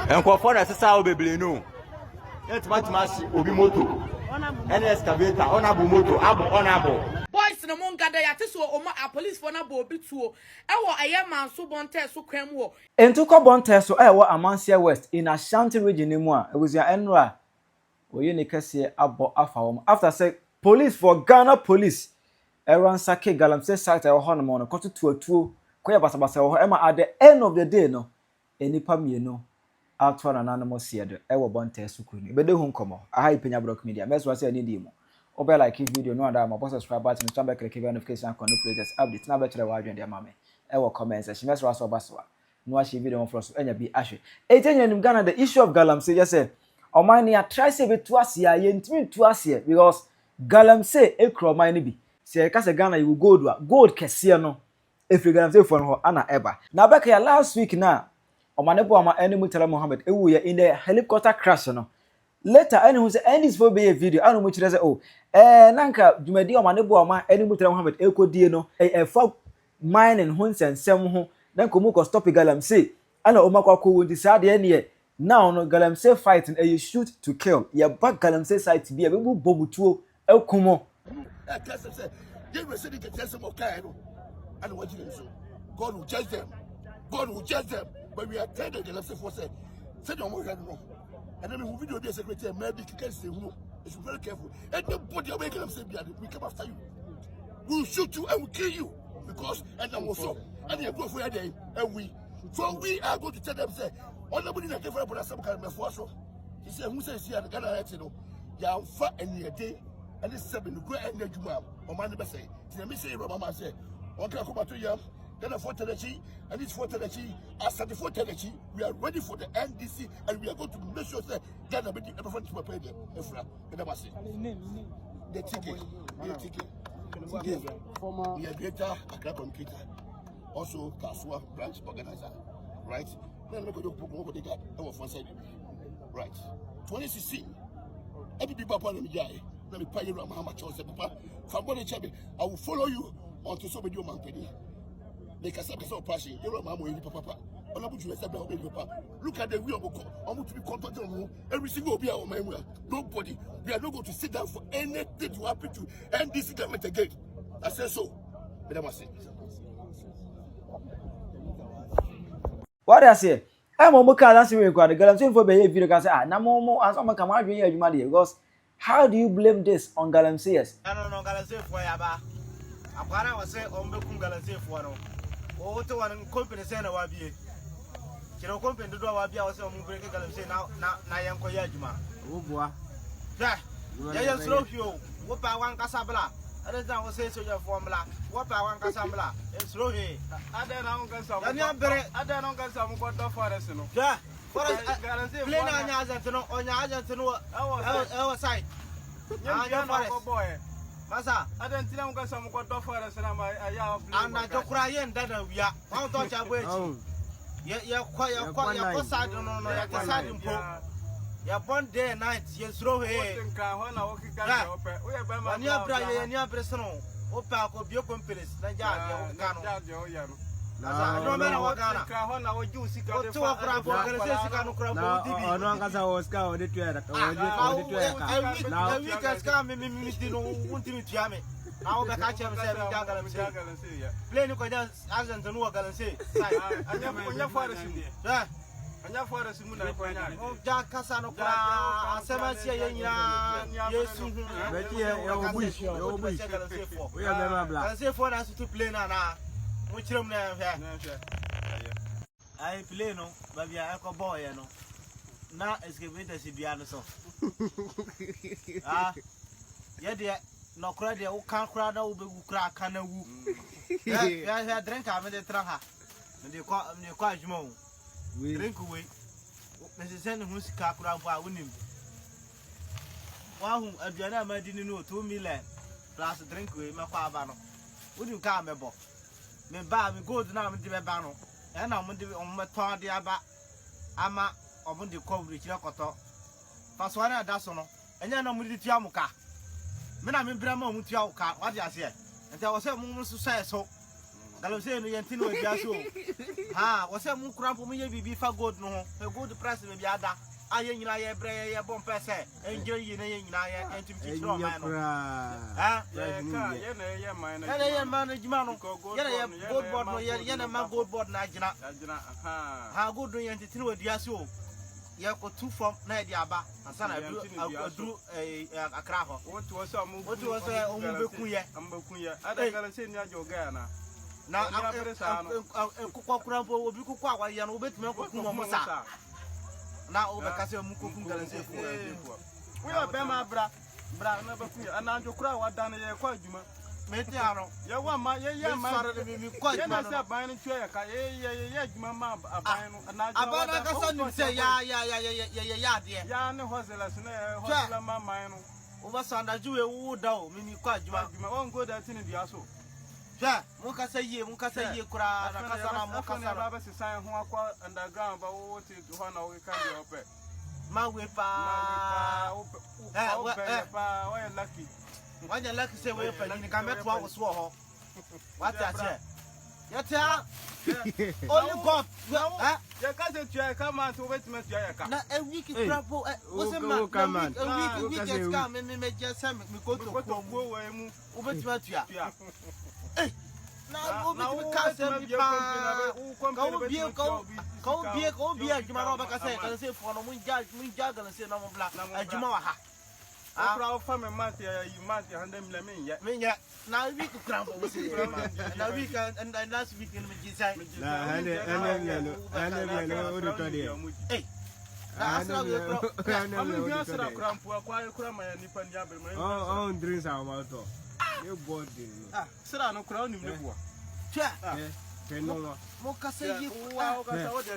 And for the Sasa Baby, no. That's much Obi Moto. An excavator, honorable moto, honorable. Boys in the moon gather at this or a police for a boby tour. I am Manso Bonteso Cremo. And to Bonteso, I was a Mansia West in a shanty region in one. It was your Enra. We unically about after say police for Ghana police. Everyone sake Galamsey site or Honamon, cut to a two, queer Basabasa or Emma at the end of the day, no. Any pammy, no. Out for an animal theatre, ever Bonteso Kuni. But the home come. I high Penyah Brock Media. Mess was any demo. Over like this video, no other my boss subscribe button, stand back, click notification, and latest updates. Now, better watch and their mammy. Ever comments, and she mess was Baswa. No, she video for us, and be ashy. 18 in Ghana, the issue of Galamsey, just say, Omane try save it to us here, yen to us here, because Galamsey, a crow, my nibby. Say, Casa Ghana, you go to gold Cassiano. If you Galamsey for her, Anna Eba. Now, back here last week now. Omane Boamah enemy tell Mohammed we are in the helicopter crash no later anyone say end this for be a video anu mu kire say oh nanka dwumadi Omane Boamah enemy tell Mohammed ekodie no fa mining ho nsensem ho nanka mu ko stop Galamsey ana o makwa ko wodi sa de ne now no Galamsey fighting a shoot to kill ya back Galamsey site be be bobutuo ekumo God will judge them. God will judge them. But we are telling the Galamsey force, say no more no. And then we video the secretary, maybe you can say no. You should be very careful. And nobody will make Galamsey we come after you. We will shoot you and we will kill you. Because and I'm also and you go for your day and we are going to tell them say all the money that they for some kind of force. He said who says here the Ghana no ya fa and your day and this 7 go and the Juma or man say. Let me say Mama say okay come to you. Then a photo and this photo as the photo we are ready for the NDC and we are going to make sure that Ghana be everyone to pay them. The ticket. Former greater Accra communicator, also Kasua branch organizer, right? Then we go to over the guy one side, right? 2016. Every people upon me, let me pay you how much I was from what I will follow you until so many man penny. They can say so passion. You know, Mamma, Papa. Look at the wheel of I want to be contacted every single be our man. Nobody. We are not going to sit down for anything to happen to end this government again. I said so. But I must say. What I say? I'm a mocha dancing with God. The Galamsey for behavior can say, no more as I'm a command here, you money. Because how do you blame this on Galamsey? I don't know Galamsey for Yaba. I was saying on the Galamsey for no. Oh, to one company saying a wabi. You know, company to do a wabi, I was moving Galamsey now, Nayam Koyajuma. Oh, boy. Yeah, yeah, slow you. What I want Casabla. I don't know what say so your formula. What I want Casabla. It's slow here. I don't know some. I don't know some got for us. Yeah, for us, Plane Cràsh on your agent to know our side. Boy. Masa, I don't think I'm some got for us and I'm not crying that we are. How don't you wait? You're quite side on your side in Pope. You're born day and night, you're slow here. And you're Brian and you're personal. Opa could be your companies. I don't know what Ghana would do. 2 o'clock, I don't know how I was going to do it. I week has come in Miami. I will catch him saying, Plane Cràsh hasn't to know Galamsey. I never for us. And your father is oh, Jack Cassano, 7 years, yes, we are never say for us to play now. Which room now? I play no, but we are a boy, you know. Now it's given to see so. Ah, yeah, no credit, who can't cry, no, who crack, can woo. Yeah, drink, I'm in the tranga. And you call Jmo. We drink away. Mrs. Send who's cacra for winning. One whom Adriana didn't know 2 million plus drink away, my father. Would you come, Mebo? Me ba me go na me de be ba no e na mo de on me ton de aba ama obun de coverage le koto fa so na da so no enya na mo de tia mo ka me na me bra ma mutua wo ka what ya say enta wo say mu so say so Galamsey no yenti no dia so ha wo say mu krampo mu ye bibi fa gold no ho gold price me bi ada aye nyina ye bre ye bom pese enje yi na ye nyina ye entim ti tro man no ha ye man jima no ye gold board no ye na ma gold board na jina ha gold no yenti ti no dia so ye ko two form na dia aba asa na adru akra ho wotu wo se omu bekun ye ada Galamsey ni ajo ga na kokwa krampo obi kokwa wa ye no obetime kokun mo sa na o be kase mu kokun Galamsey fu we be ma bra na bekun ye ana ajo kura wa dan ye kwa adwuma meti aro ye wa ma ye ma sare mi kwa adwuma no ban no twa ye ka ye adwuma ma aban no na ajo abana ka so ni se ya de ya ne hozelas na hozela ma man no o ba sanda juwe wu da o mi kwa adwuma on go da tin dia so ja mun ka saye kura na kasa na mun kasa na ba se san ho akwa underground ba wo ti ho na wo ka di ope ma we pa o ya lucky wanya lucky say we pa ni ka meto awo so ho what ya say yata only god ya ka se tua ka ma to wet ma tua ya ka na a week travel was a week ka me just me go to ko wo mu obetima tua na obetima ka se bi pa ka obi adwuma na obaka say Galamsey fo no mun ja Galamsey na mo bla adwuma wa ha akra o fa me mate ya yi mate 100 million me nya na week cramp we say na week and last week in me say na ene o do to dey na asra we am bi asra cramp akwa kura ma nipa ndi abere ma on drinks am out e body sra no kura onim ne bua tia no mo ka say yi wa o ka sa o de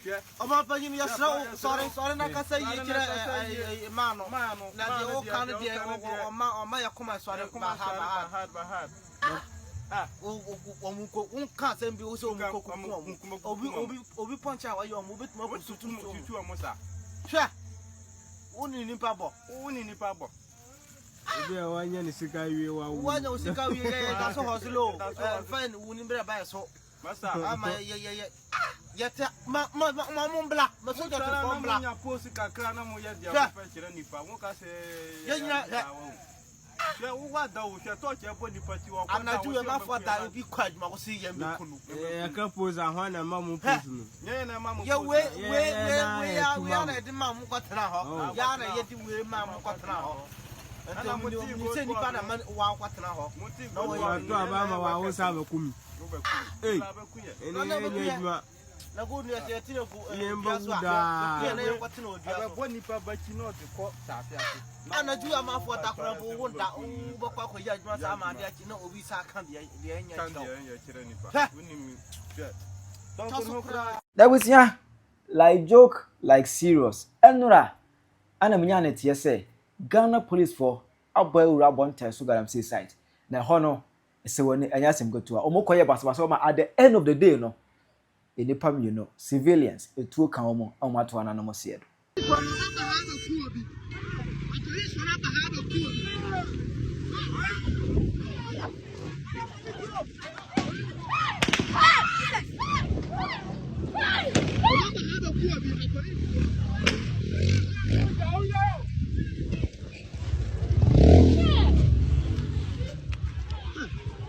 hwe o ma pa yim ya sra sorry na ka say yi kire ma no na de o kan de o ma ya kuma sorry ba ha o mu ko un ka say bi o so mu ko obi punch a wa yo mo betuma ko sutu mo sa hwe uni ni pa bo obi a wanya ni sika wie wa wo wanya usika wie ye da so hoslo fine uni mbere ba so masa ama ye yeta ma mo bla ma so jota ko bla nya post kakra na mo ye dia ko fa kire nipa mo ka se ye nya ya wo wa da wo hwe to che bo nipa ti wo ko ana ju ye ma fo da bi kwa adwuma ko se ye me kunu e ka pose ahwa na ma mo pose no ye na ma mo ye we ya na de ma mo kwatena ho ya na ye di we ma mo kwatena ho enta mo ni se nipa na man wa kwatena ho no wa to aba ma wa wo sa ba kumi eh ene nyejuma na go ni ase tine ku yemba guda ye na ye kwatena odua aba bo nipa ba chi no de ko tafe ase ana ju ama fo da kra bo wo da u bo kwa ko ya adwuma sa ma de achi na obi sa kan de enya kire nipa unim That was yeah, like joke, like serious. Enura, ana munya ne tie say Ghana police for Omane Boamah Galamsey site. Na hono se woni anya sem go to a omokoye basabasa ma at the end of the day no. Enipa you know civilians etuo kan omo amato anano mo se edo.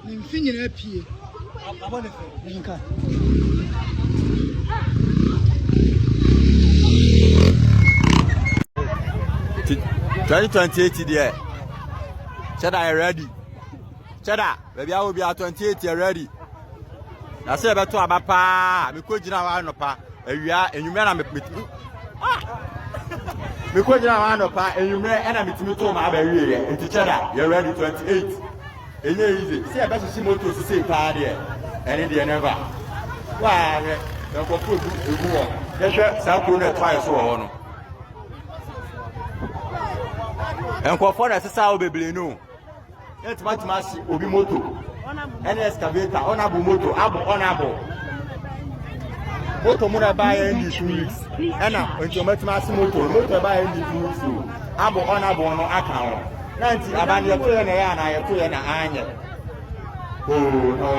Nimfinyira pie abone fe nka 2028 there. Sh0t are ready. Sh0t, baby, I will be at 28 ready. I say about to abapa, me ko jina wa no pa. Ewia enyume na me me ko jina wa no pa, enyume na me timi to ma ba wie. Enti Sh0t, you ready 28. Enye easy. Say about to see motor to say pa there. Any day never. Wa re, e ko pu egu wo. Ye hwe sa ko na twice wo no. Enkofo na sisa obeble no. Yet match obi moto. Any excavator, honorable moto, abo honorable. Moto muna buy in these weeks. Ena, when you match moto buy in these weeks. Abo honorable no account. Nanti abani ya kuya na ya na ya kuya na anya. Oh no.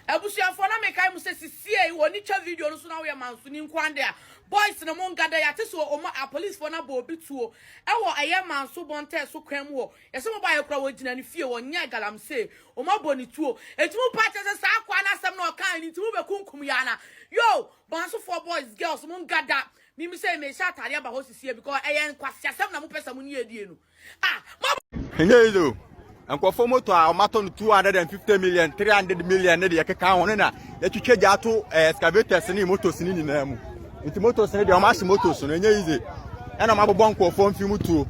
Ebusuafo na mekai mu se sisie woni cha video no so na we manso ni nkwande a boys na mo ngada ya te so omo a police for na bo obi tuo ewo aye Manso Bonteso kwam wo yese mo ba ye kura wo gina ni fie wo nya Galamsey omo boni tuo etimu party se sa akwa na asem na okan ni timu be kunkum ya na yo Manso for boys girls mo ngada mi say me sha tare ba ho sisie because aye kwase asem na mo pesa mo ni edie no Ngezo Nkofo moto a omato no 250 million 300 million ne de yekeka ho ne na yatwitwa gya to excavators ne motos ne nyina mu nti motos ne de o ma hye motos no enye yize e na mabobọ nkofo mfi mutuo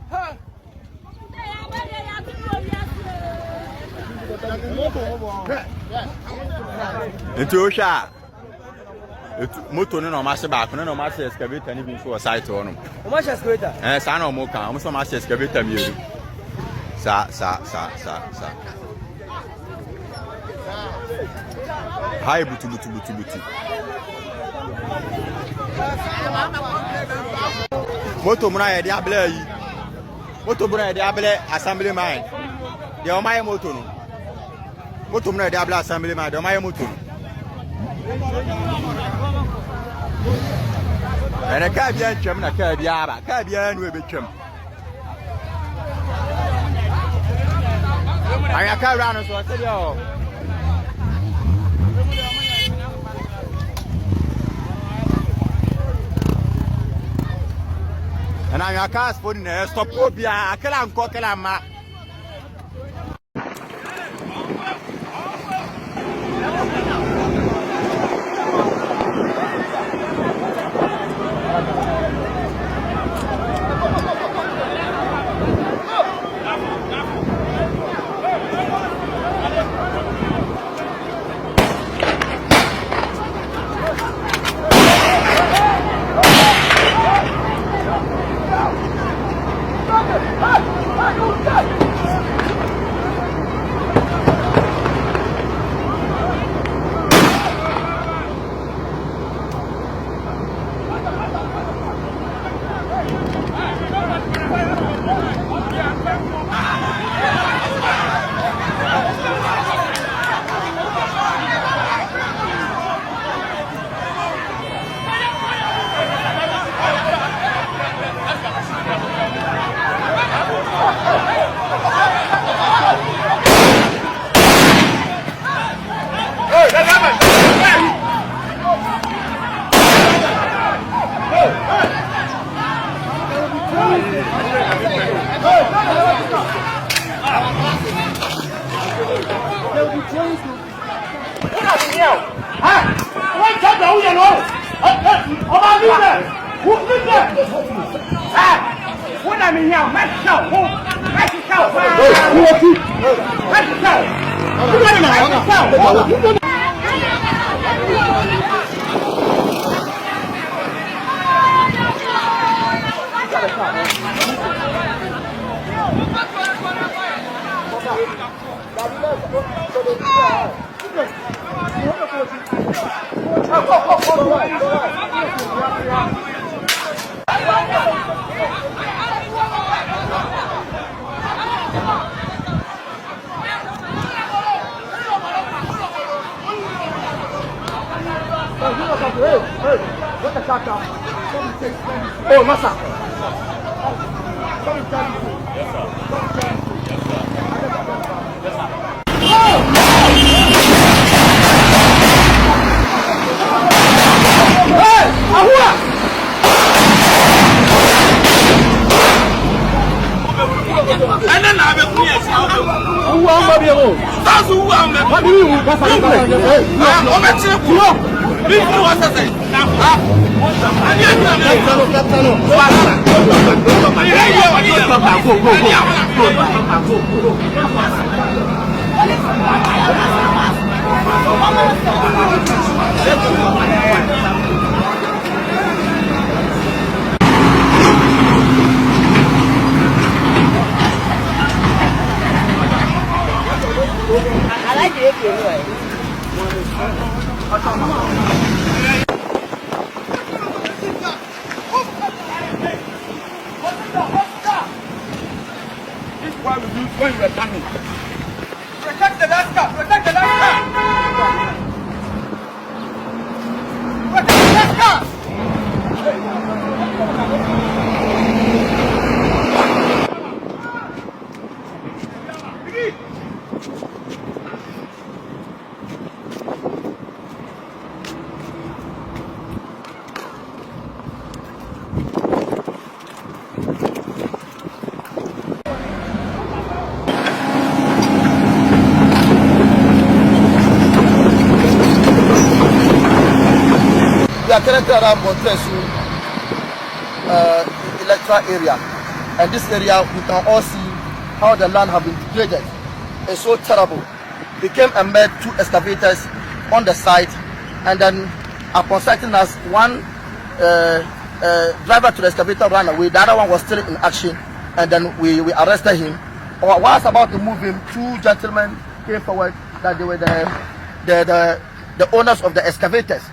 nti o hwa moto ne na o ma hye ba ko ne na o ma hye excavator ne bi so o site ho no o ma hye excavator sa na o mo kan o so ma hye excavator mi elu sa hai butu moto muna ya dia bla yi moto muna ya dia bla assembly man de o maye moto no moto muna ya dia bla assembly man de o maye moto no ene ka bia ntwam na ka bia ba ka bia no e betwam I can't run so I said yo. And I can't spot in there. Stop Obia. I can't cock and ma. Oh, massa. I like it anyway. Why would you when you were coming? Protect the last car! Protect the last car! Protect the last car! We are currently around Bonteso electoral area, and this area we can all see how the land have been degraded. It's so terrible. We came and met 2 excavators on the site, and then upon sighting us, one driver to the excavator ran away. The other one was still in action, and then we arrested him. While I was about to move him, 2 gentlemen came forward that they were the owners of the excavators.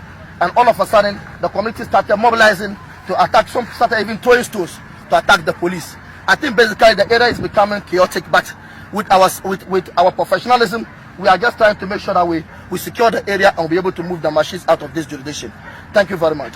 And all of a sudden, the community started mobilizing to attack. Some started even throwing stones to attack the police. I think basically the area is becoming chaotic, but with our professionalism, we are just trying to make sure that we secure the area and we'll be able to move the machines out of this jurisdiction. Thank you very much.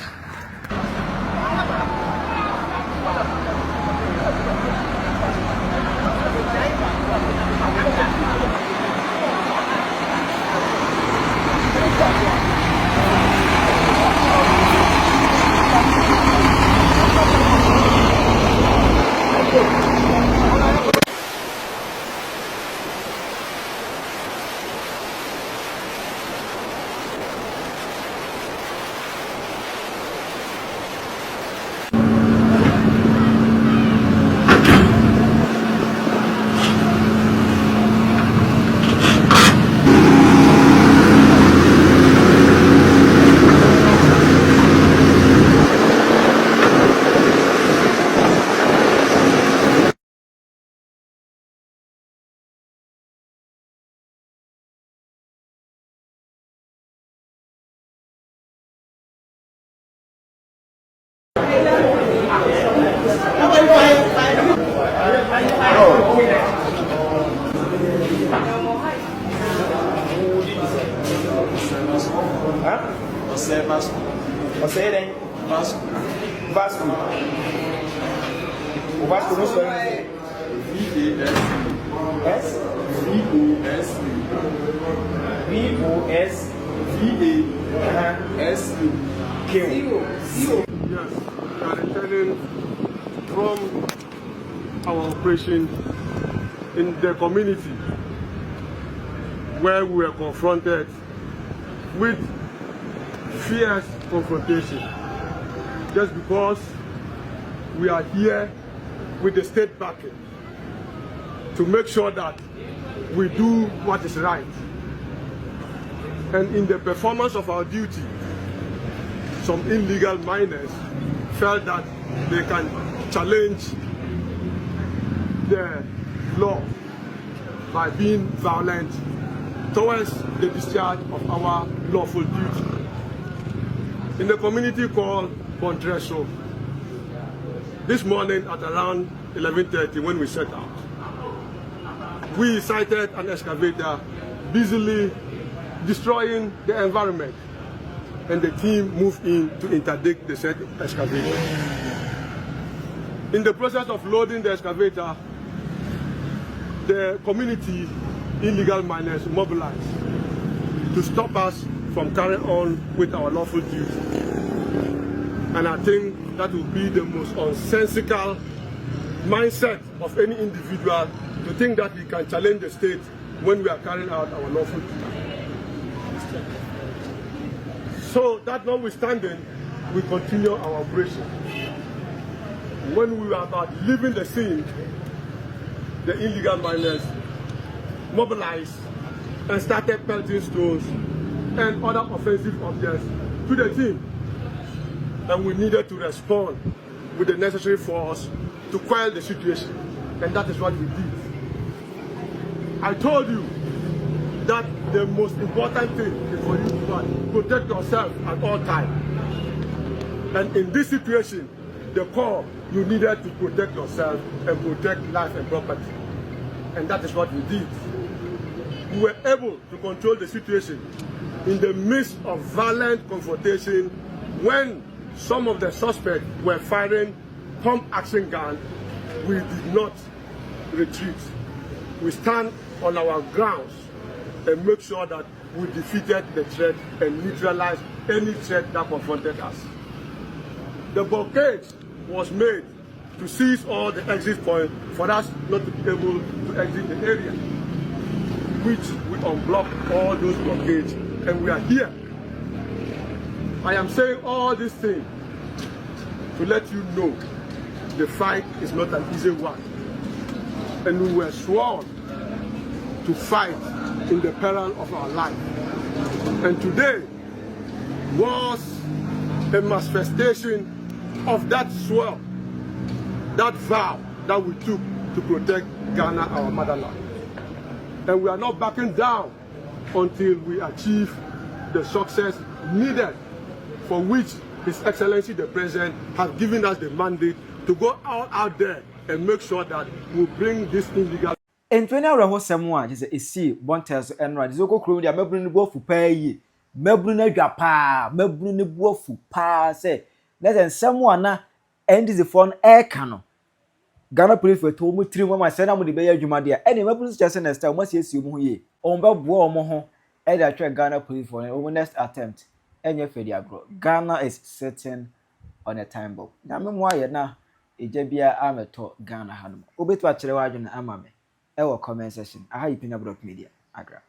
Você é Vasco. Vasco. O Vasco não sou eu. V-A-S. V-O-S. V-O-S. V-A-S. Yes, we are returning from our operation in the community where we were confronted with fierce confrontation just because we are here with the state backing to make sure that we do what is right. And in the performance of our duty, some illegal miners felt that they can challenge the law by being violent towards the discharge of our lawful duty. In the community called Bonteso, this morning at around 11:30 when we set out, we sighted an excavator busily destroying the environment, and the team moved in to interdict the said excavator. In the process of loading the excavator, the community illegal miners mobilized to stop us from carrying on with our lawful duty. And I think that will be the most nonsensical mindset of any individual to think that he can challenge the state when we are carrying out our lawful duty. So that notwithstanding, we continue our operation. When we were about leaving the scene, the illegal miners mobilized and started pelting stones and other offensive objects to the team. And we needed to respond with the necessary force to quell the situation. And that is what we did. I told you that the most important thing is for you to protect yourself at all times. And in this situation, the core, you needed to protect yourself and protect life and property. and that is what we did. We were able to control the situation in the midst of violent confrontation when some of the suspects were firing pump action guns. We did not retreat. We stand on our grounds and make sure that we defeated the threat and neutralized any threat that confronted us. The blockade was made to seize all the exit points for us not to be able to exit the area, which we unblocked all those blockades, and we are here. I am saying all these things to let you know the fight is not an easy one, and we were sworn to fight in the peril of our life. And today was a manifestation of that swear, that vow that we took to protect Ghana, our motherland. And we are not backing down until we achieve the success needed, for which His Excellency the President has given us the mandate to go out there and make sure that we bring this illegal. In 20 hours, someone is a sea, Bonteso and Rad. Zoko crew, they are Mebrun go for pay. Mebrun Japa, Mebrun go for pa, say. Let them someone now end the phone air cannon. Ghana police for 2 or 3 months. Send them the Bay Jumadia. Any Mebrun just in a star, must yes, you ye. On Boamah, and I try Ghana police for an next attempt. And your failure, bro. Ghana is sitting on a time bomb. Now, meanwhile, now, a Jabia armor to Ghana Hanum. Obit what Cherajan Amame. Our comment section. I have been a broke media. Agra.